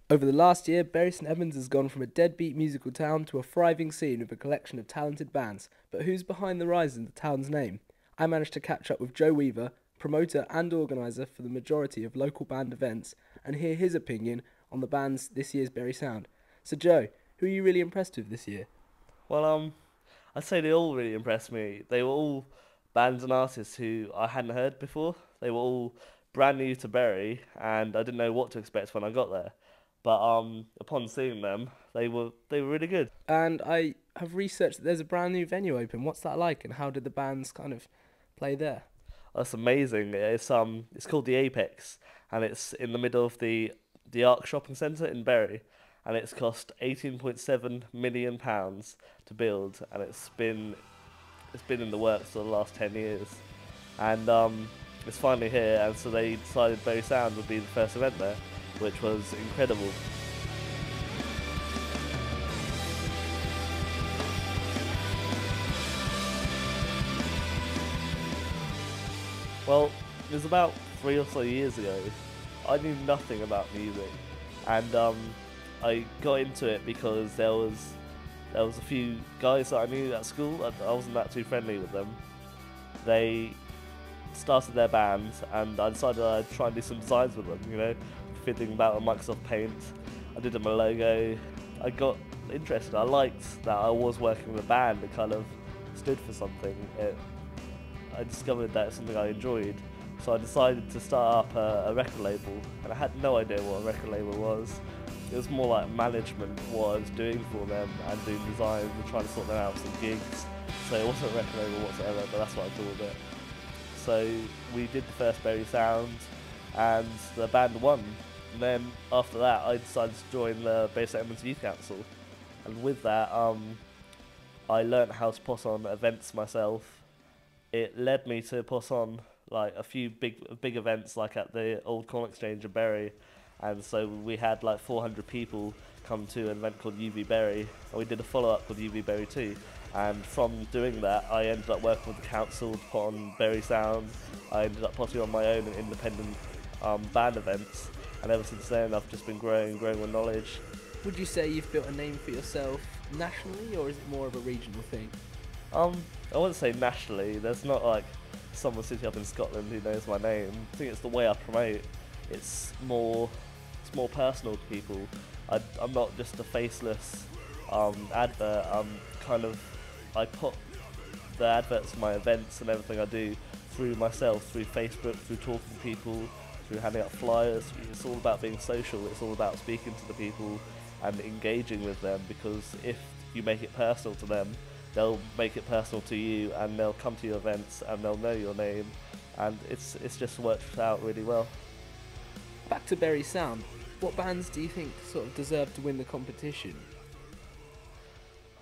Over the last year, Bury St Edmunds has gone from a deadbeat musical town to a thriving scene with a collection of talented bands. But who's behind the rise in the town's name? I managed to catch up with Joe Weaver, promoter and organiser for the majority of local band events, and hear his opinion on the band's this year's Bury Sound. So Joe, who are you really impressed with this year? Well, I'd say they all really impressed me. They were all bands and artists who I hadn't heard before. They were all brand new to Bury, and I didn't know what to expect when I got there. But upon seeing them, they were really good. And I have researched that there's a brand new venue open. What's that like, and how did the bands kind of play there? That's amazing. It's called the Apex, and it's in the middle of the Arc Shopping Centre in Bury, and it's cost £18.7 million to build, and it's been in the works for the last 10 years, and it's finally here, and so they decided Bury Sound would be the first event there, which was incredible. Well, it was about 3 or so years ago. I knew nothing about music, and I got into it because there was a few guys that I knew at school. I wasn't that too friendly with them. They started their band, and I decided I'd try and do some designs with them. Fiddling about with Microsoft Paint. I did them a logo. I got interested. I liked that I was working with a band that kind of stood for something. I discovered that it's something I enjoyed, so I decided to start up a record label, and I had no idea what a record label was. It was more like management, what I was doing for them, and doing designs and trying to sort them out with some gigs. So it wasn't a record label whatsoever, but that's what I called it. So we did the first Bury Sound, and the band won. And then after that, I decided to join the Bury St Edmunds Youth Council, and with that, I learnt how to put on events myself. It led me to put on like a few big events, like at the Old Corn Exchange in Bury, and so we had like 400 people come to an event called UV Bury, and we did a follow-up with UV Bury too. And from doing that, I ended up working with the council to put on Bury Sound. I ended up putting on my own independent band events, and ever since then I've just been growing with knowledge. Would you say you've built a name for yourself nationally, or is it more of a regional thing? I wouldn't say nationally. There's not like someone sitting up in Scotland who knows my name. I think it's the way I promote. It's more personal to people. I'm not just a faceless advert. I put the adverts of my events and everything I do through myself, through Facebook, through talking to people, through handing out flyers. It's all about being social. It's all about speaking to the people and engaging with them, because if you make it personal to them, they'll make it personal to you, and they'll come to your events and they'll know your name, and it's just worked out really well. Back to Bury Sound, what bands do you think sort of deserve to win the competition?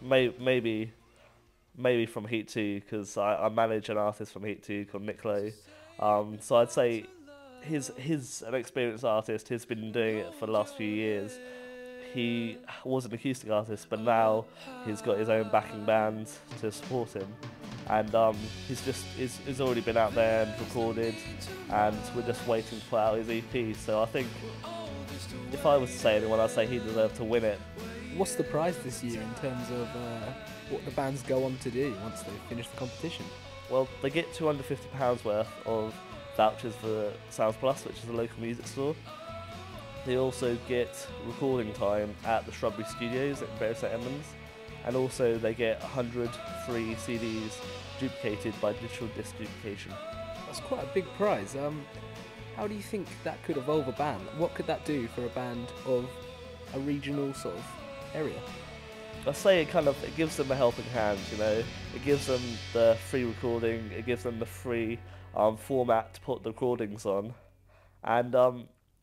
Maybe from Heat 2, because I manage an artist from Heat 2 called Nick Lowe. So I'd say he's an experienced artist. He's been doing it for the last few years. He was an acoustic artist, but now he's got his own backing band to support him, and he's already been out there and recorded, and we're just waiting to put out his EP. So I think if I was to say anyone, I'd say he deserved to win it. What's the prize this year in terms of what the bands go on to do once they finish the competition? Well, they get £250 worth of vouchers for Sounds Plus, which is a local music store. They also get recording time at the Shrubbery Studios at Bury St Edmunds, and also they get 100 free CDs duplicated by digital disc duplication. That's quite a big prize. How do you think that could evolve a band? What could that do for a band of a regional sort of area? I say it gives them a helping hand. It gives them the free recording, it gives them the free format to put the recordings on, and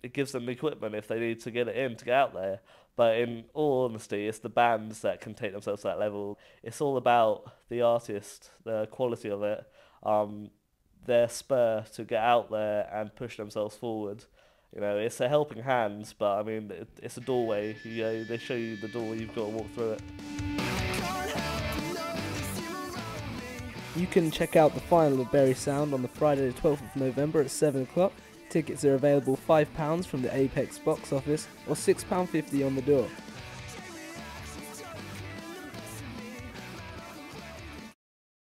it gives them the equipment if they need to get it in to get out there. But in all honesty, it's the bands that can take themselves to that level. It's all about the artist, the quality of it, their spur to get out there and push themselves forward. It's a helping hand, but I mean, it's a doorway. They show you the door, you've got to walk through it. You can check out the final of Bury Sound on the Friday the 12th of November at 7 o'clock. Tickets are available £5 from the Apex box office or £6.50 on the door.